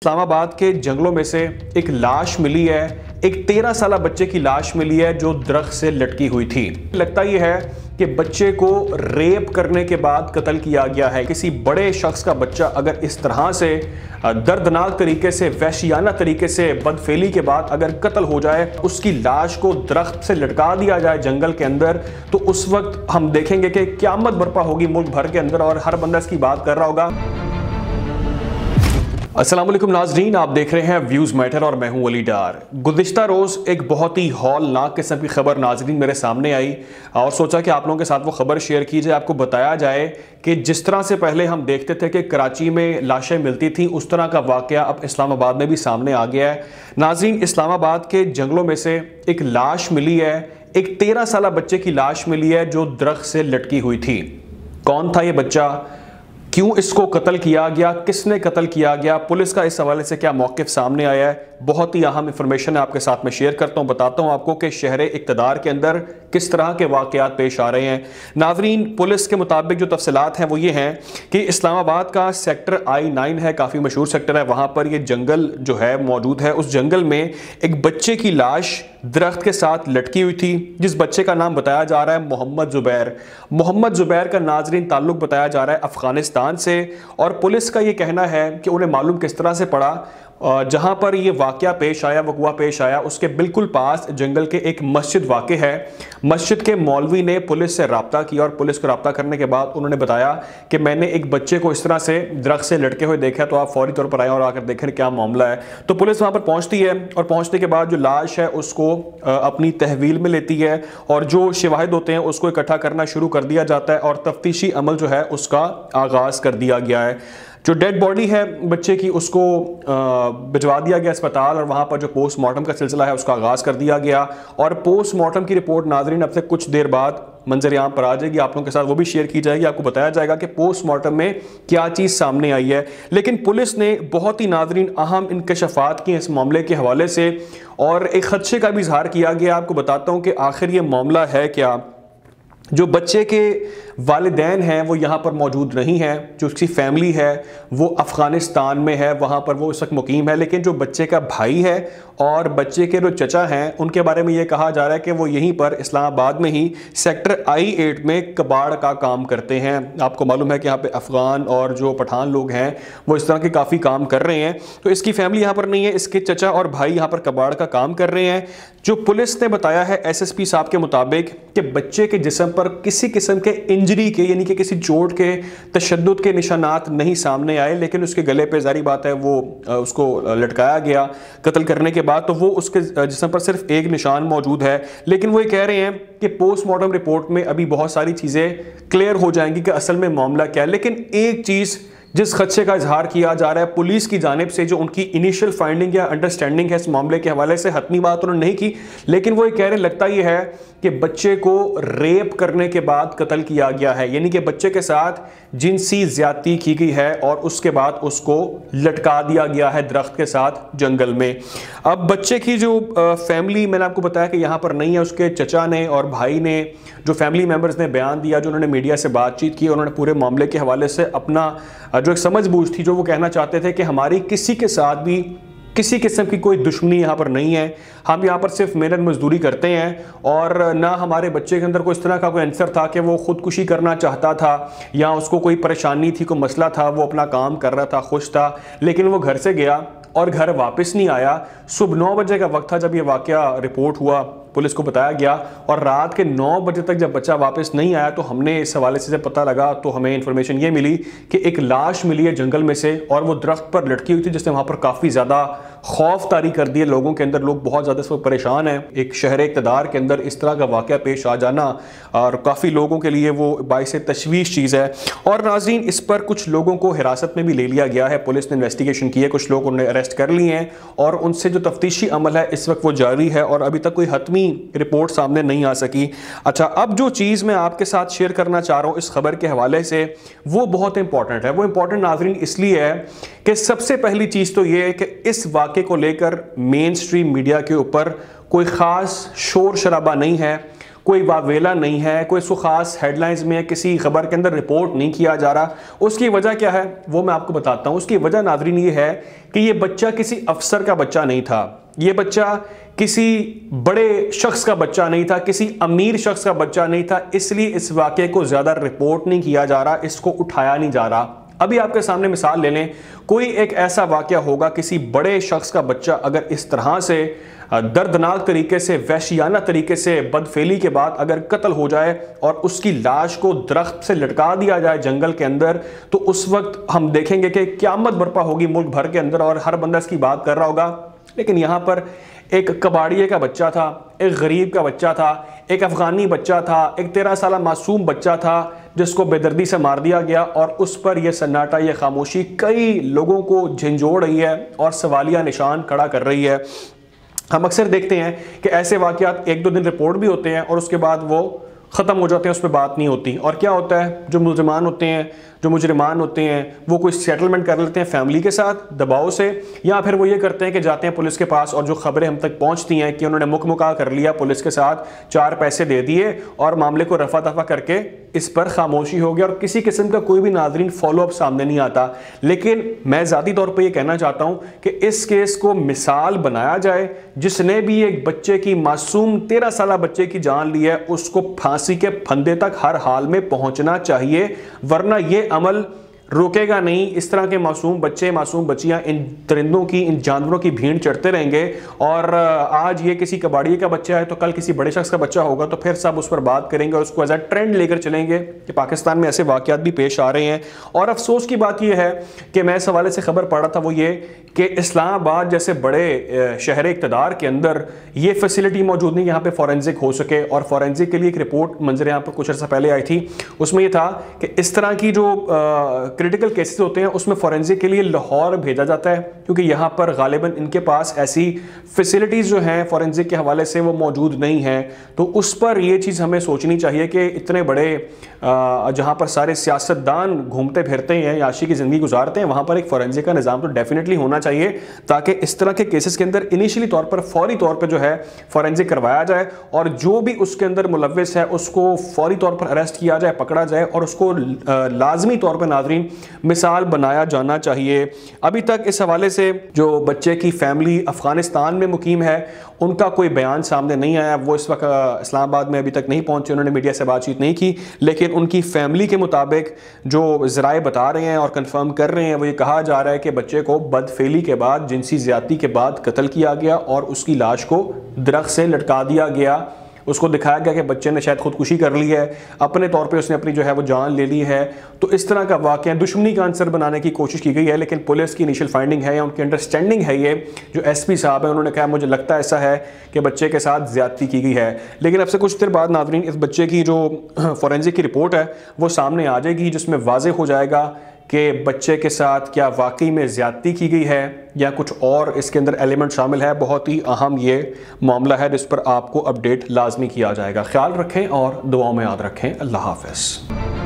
اسلام آباد کے جنگلوں میں سے ایک لاش ملی ہے، ایک 13 سالہ بچے کی لاش ملی ہے جو درخت سے لٹکی ہوئی تھی۔ لگتا یہ ہے کہ بچے کو ریپ کرنے کے بعد قتل کیا گیا ہے۔ کسی بڑے شخص کا بچہ اگر اس طرح سے دردناک طریقے سے، وحشیانہ طریقے سے، بدفعلی کے بعد اگر قتل ہو جائے، اس کی لاش کو درخت سے لٹکا دیا جائے جنگل کے اندر، تو اس وقت ہم دیکھیں گے کہ قیامت برپا ہوگی ملک بھر کے اندر اور ہر بندہ اس کی بات کر رہا ہوگا۔ السلام علیکم ناظرین، آپ دیکھ رہے ہیں ویوز میٹر اور میں ہوں علی ڈار۔ گزشتہ روز ایک بہت ہی ہولناک قسم کی خبر ناظرین میرے سامنے آئی اور سوچا کہ آپ لوگوں کے ساتھ وہ خبر شیئر کی جائے، آپ کو بتایا جائے کہ جس طرح سے پہلے ہم دیکھتے تھے کہ کراچی میں لاشیں ملتی تھیں، اس طرح کا واقعہ اب اسلام آباد میں بھی سامنے آ گیا ہے۔ ناظرین، اسلام آباد کے جنگلوں میں سے ایک لاش ملی ہے، ایک 13 سالہ بچے کی لاش ملی ہے جو درخت سے لٹکی ہوئی تھی۔ کون تھا یہ بچہ؟ کیوں اس کو قتل کیا گیا؟ کس نے قتل کیا گیا؟ پولیس کا اس حوالے سے کیا موقف سامنے آیا ہے؟ بہت ہی اہم انفارمیشن ہے، آپ کے ساتھ میں شیئر کرتا ہوں، بتاتا ہوں آپ کو کہ شہر اقتدار کے اندر کس طرح کے واقعات پیش آ رہے ہیں۔ ناظرین، پولیس کے مطابق جو تفصیلات ہیں وہ یہ ہیں کہ اسلام آباد کا سیکٹر I9 ہے، کافی مشہور سیکٹر ہے، وہاں پر یہ جنگل جو ہے موجود ہے۔ اس جنگل میں ایک بچے کی لاش درخت کے ساتھ لٹکی ہوئی تھی، جس بچے کا نام بتایا جا رہا ہے محمد زبیر۔ محمد زبیر کا ناظرین تعلق بتایا جا رہا ہے افغانستان سے، اور پولیس کا یہ کہنا ہے کہ انہیں معلوم کس طرح سے پڑا، جہاں پر یہ واقعہ پیش آیا، وقوع پیش آیا، اس کے بالکل پاس جنگل کے ایک مسجد واقع ہے۔ مسجد کے مولوی نے پولیس سے رابطہ کیا اور پولیس کو رابطہ کرنے کے بعد انہوں نے بتایا کہ میں نے ایک بچے کو اس طرح سے درخت سے لٹکے ہوئے دیکھا، تو آپ فوری طور پر آئیں اور آ کر دیکھیں کیا معاملہ ہے۔ تو پولیس وہاں پر پہنچتی ہے اور پہنچنے کے بعد جو لاش ہے اس کو اپنی تحویل میں لیتی ہے اور جو شواہد ہوتے ہیں اس کو اکٹھا کرنا شروع کر دیا جاتا ہے اور تفتیشی عمل جو ہے اس کا آغاز کر دیا گیا ہے۔ جو ڈیڈ باڈی ہے بچے کی اس کو بھجوا دیا گیا اسپتال اور وہاں پر جو پوسٹ مارٹم کا سلسلہ ہے اس کا آغاز کر دیا گیا، اور پوسٹ مارٹم کی رپورٹ ناظرین اب سے کچھ دیر بعد منظر عام پر آ جائے گی، آپ لوگوں کے ساتھ وہ بھی شیئر کی جائے گی، آپ کو بتایا جائے گا کہ پوسٹ مارٹم میں کیا چیز سامنے آئی ہے۔ لیکن پولیس نے بہت ہی ناظرین اہم انکشافات کی اس معاملے کے حوالے سے اور ایک خدشے کا بھی اظہار کیا گیا۔ آپ کو بتاتا ہوں کہ آخر یہ معاملہ ہے کیا۔ جو بچے کے والدین ہیں وہ یہاں پر موجود نہیں ہیں، جو اس کی فیملی ہے وہ افغانستان میں ہے، وہاں پر وہ اس وقت مقیم ہے، لیکن جو بچے کا بھائی ہے اور بچے کے جو چچا ہیں ان کے بارے میں یہ کہا جا رہا ہے کہ وہ یہیں پر اسلام آباد میں ہی سیکٹر I8 میں کباڑ کا کام کرتے ہیں۔ آپ کو معلوم ہے کہ یہاں پہ افغان اور جو پٹھان لوگ ہیں وہ اس طرح کے کافی کام کر رہے ہیں، تو اس کی فیملی یہاں پر نہیں ہے، اس کے چچا اور بھائی یہاں پر کباڑ کا کام کر رہے ہیں۔ جو پولیس نے بتایا ہے SSP صاحب کے مطابق کہ بچے کے جسم پر کسی قسم کے انجری کے یعنی کہ کسی چوٹ کے، تشدد کے نشانات نہیں سامنے آئے، لیکن اس کے گلے پہ ظاہری بات ہے وہ اس کو لٹکایا گیا قتل کرنے کے بعد، تو وہ اس کے جسم پر صرف ایک نشان موجود ہے۔ لیکن وہ یہ کہہ رہے ہیں کہ پوسٹ مارٹم رپورٹ میں ابھی بہت ساری چیزیں کلیئر ہو جائیں گی کہ اصل میں معاملہ کیا ہے۔ لیکن ایک چیز جس خدشے کا اظہار کیا جا رہا ہے پولیس کی جانب سے، جو ان کی انیشل فائنڈنگ یا انڈرسٹینڈنگ ہے اس معاملے کے حوالے سے، حتمی بات انہوں نے نہیں کی، لیکن وہ یہ کہہ رہے لگتا یہ ہے کہ بچے کو ریپ کرنے کے بعد قتل کیا گیا ہے، یعنی کہ بچے کے ساتھ جنسی زیادتی کی گئی ہے اور اس کے بعد اس کو لٹکا دیا گیا ہے درخت کے ساتھ جنگل میں۔ اب بچے کی جو فیملی، میں نے آپ کو بتایا کہ یہاں پر نہیں ہے، اس کے چچا نے اور بھائی نے، جو فیملی ممبرز نے بیان دیا، جو انہوں نے میڈیا سے بات چیت کی، انہوں نے پورے معاملے کے حوالے سے اپنا جو ایک سمجھ بوجھ تھی، جو وہ کہنا چاہتے تھے کہ ہماری کسی کے ساتھ بھی کسی قسم کی کوئی دشمنی یہاں پر نہیں ہے، ہم یہاں پر صرف محنت مزدوری کرتے ہیں، اور نہ ہمارے بچے کے اندر کوئی اس طرح کا کوئی عنصر تھا کہ وہ خودکشی کرنا چاہتا تھا یا اس کو کوئی پریشانی تھی، کوئی مسئلہ تھا، وہ اپنا کام کر رہا تھا، خوش تھا، لیکن وہ گھر سے گیا اور گھر واپس نہیں آیا۔ صبح 9 بجے کا وقت تھا جب یہ واقعہ رپورٹ ہوا، پولیس کو بتایا گیا، اور رات کے 9 بجے تک جب بچہ واپس نہیں آیا تو ہم نے اس حوالے سے جب پتہ لگا تو ہمیں انفارمیشن یہ ملی کہ ایک لاش ملی ہے جنگل میں سے اور وہ درخت پر لٹکی ہوئی تھی، جس نے وہاں پر کافی زیادہ خوف طاری کر دیے لوگوں کے اندر۔ لوگ بہت زیادہ اس وقت پریشان ہیں، ایک شہر اقتدار کے اندر اس طرح کا واقعہ پیش آ جانا اور کافی لوگوں کے لیے وہ باعث تشویش چیز ہے۔ اور ناظرین، اس پر کچھ لوگوں کو حراست میں بھی لے لیا گیا ہے، پولیس نے انویسٹیگیشن کی ہے، کچھ لوگ انہیں اریسٹ کر لیے ہیں اور ان سے جو تفتیشی عمل ہے اس وقت وہ جاری ہے اور ابھی تک کوئی حتمی رپورٹ سامنے نہیں آ سکی۔ اچھا، اب جو چیز میں آپ کے ساتھ شیئر کرنا چاہ رہا ہوں اس خبر کے حوالے سے، وہ بہت امپورٹنٹ ہے۔ وہ امپورٹنٹ ناظرین اس لیے ہے کہ سب سے پہلی چیز تو یہ ہے کہ اس واقعے کو لے کر مین سٹریم میڈیا کے اوپر کوئی خاص شور شرابہ نہیں ہے، کوئی واویلا نہیں ہے، کوئی اس کو خاص ہیڈ لائنز میں کسی خبر کے اندر رپورٹ نہیں کیا جا رہا. اس کی وجہ کیا ہے وہ میں آپ کو بتاتا ہوں. اس کی وجہ ناظرین یہ ہے کہ یہ بچہ کسی افسر کا بچہ نہیں تھا، یہ بچہ کسی بڑے شخص کا بچہ نہیں تھا، کسی امیر شخص کا بچہ نہیں تھا. اس لیے اس واقعے کو زیادہ رپورٹ نہیں کیا جا رہا، اس کو اٹھایا نہیں جا رہا. ابھی آپ کے سامنے مثال لے لیں، کوئی ایک ایسا واقعہ ہوگا کسی بڑے شخص کا بچہ اگر اس طرح سے دردناک طریقے سے، وحشیانہ طریقے سے، بدفعلی کے بعد اگر قتل ہو جائے اور اس کی لاش کو درخت سے لٹکا دیا جائے جنگل کے اندر، تو اس وقت ہم دیکھیں گے کہ قیامت برپا ہوگی ملک بھر کے اندر اور ہر بندہ اس کی بات کر رہا ہوگا. لیکن یہاں پر ایک کباڑیے کا بچہ تھا، ایک غریب کا بچہ تھا، ایک افغانی بچہ تھا، ایک 13 سالہ معصوم بچہ تھا جس کو بے دردی سے مار دیا گیا، اور اس پر یہ سناٹا، یہ خاموشی کئی لوگوں کو جھنجھوڑ رہی ہے اور سوالیہ نشان کھڑا کر رہی ہے. ہم اکثر دیکھتے ہیں کہ ایسے واقعات 1-2 دن رپورٹ بھی ہوتے ہیں اور اس کے بعد وہ ختم ہو جاتے ہیں، اس پہ بات نہیں ہوتی. اور کیا ہوتا ہے، جو ملزمان ہوتے ہیں، جو مجرمان ہوتے ہیں، وہ کوئی سیٹلمنٹ کر لیتے ہیں فیملی کے ساتھ دباؤ سے، یا پھر وہ یہ کرتے ہیں کہ جاتے ہیں پولیس کے پاس، اور جو خبریں ہم تک پہنچتی ہیں کہ انہوں نے مکمکا کر لیا پولیس کے ساتھ، 4 پیسے دے دیے اور معاملے کو رفع دفع کر کے اس پر خاموشی ہو گیا اور کسی قسم کا کوئی بھی ناظرین فالو اپ سامنے نہیں آتا. لیکن میں ذاتی طور پہ یہ کہنا چاہتا ہوں کہ اس کیس کو مثال بنایا جائے. جس نے بھی ایک بچے کی، معصوم 13 سالہ بچے کی جان لی ہے، اس کو پھانسی کے پھندے تک ہر حال میں پہنچنا چاہیے، ورنہ یہ عمل روکے گا نہیں. اس طرح کے معصوم بچے، معصوم بچیاں ان درندوں کی، ان جانوروں کی بھیڑ چڑھتے رہیں گے. اور آج یہ کسی کباڑیے کا بچہ ہے تو کل کسی بڑے شخص کا بچہ ہوگا تو پھر سب اس پر بات کریں گے اور اس کو ایز اے ٹرینڈ لے کر چلیں گے کہ پاکستان میں ایسے واقعات بھی پیش آ رہے ہیں. اور افسوس کی بات یہ ہے کہ میں اس حوالے سے خبر پڑھ رہا تھا، وہ یہ کہ اسلام آباد جیسے بڑے شہر اقتدار کے اندر یہ فیسلٹی موجود نہیں یہاں پہ فورینزک ہو سکے. اور فورینزک کے لیے ایک رپورٹ منظر یہاں پر کچھ عرصہ پہلے آئی تھی، اس میں یہ تھا کہ اس طرح کی جو کریٹیکل کیسز ہوتے ہیں اس میں فورینزک کے لیے لاہور بھیجا جاتا ہے، کیونکہ یہاں پر غالباً ان کے پاس ایسی فیسلٹیز جو ہیں فورینزک کے حوالے سے وہ موجود نہیں ہیں. تو اس پر یہ چیز ہمیں سوچنی چاہیے کہ اتنے بڑے جہاں پر سارے سیاستدان گھومتے پھرتے ہیں، عاشی کی زندگی گزارتے ہیں، وہاں پر ایک فورینزک کا نظام تو ڈیفینیٹلی ہونا چاہیے تاکہ اس طرح کے کیسز کے اندر انیشلی طور پر، فوری طور پر جو ہے فورینزک کروایا جائے اور جو بھی اس کے اندر ملوث ہے اس کو فوری طور پر اریسٹ کیا جائے، پکڑا جائے اور اس کو لازمی طور پر ناظرین مثال بنایا جانا چاہیے. ابھی تک اس حوالے سے جو بچے کی فیملی افغانستان میں مقیم ہے ان کا کوئی بیان سامنے نہیں آیا. وہ اس وقت اسلام آباد میں ابھی تک نہیں پہنچے، انہوں نے میڈیا سے بات چیت نہیں کی. لیکن ان کی فیملی کے مطابق جو ذرائع بتا رہے ہیں اور کنفرم کر رہے ہیں، وہ یہ کہا جا رہا ہے کہ بچے کو بدفعلی کے بعد، جنسی زیادتی کے بعد قتل کیا گیا اور اس کی لاش کو درخت سے لٹکا دیا گیا. اس کو دکھایا گیا کہ بچے نے شاید خودکشی کر لی ہے، اپنے طور پہ اس نے اپنی جو ہے وہ جان لے لی ہے. تو اس طرح کا واقعہ دشمنی کا عنصر بنانے کی کوشش کی گئی ہے. لیکن پولیس کی انیشل فائنڈنگ ہے یا ان کی انڈرسٹینڈنگ ہے، یہ جو ایس پی صاحب ہیں انہوں نے کہا مجھے لگتا ایسا ہے کہ بچے کے ساتھ زیادتی کی گئی ہے. لیکن اب سے کچھ دیر بعد ناظرین اس بچے کی جو فورینزک کی رپورٹ ہے وہ سامنے آ جائے گی، جس میں واضح ہو جائے گا کہ بچے کے ساتھ کیا واقعی میں زیادتی کی گئی ہے یا کچھ اور اس کے اندر ایلیمنٹ شامل ہے. بہت ہی اہم یہ معاملہ ہے جس پر آپ کو اپڈیٹ لازمی کیا جائے گا. خیال رکھیں اور دعاؤں میں یاد رکھیں. اللہ حافظ.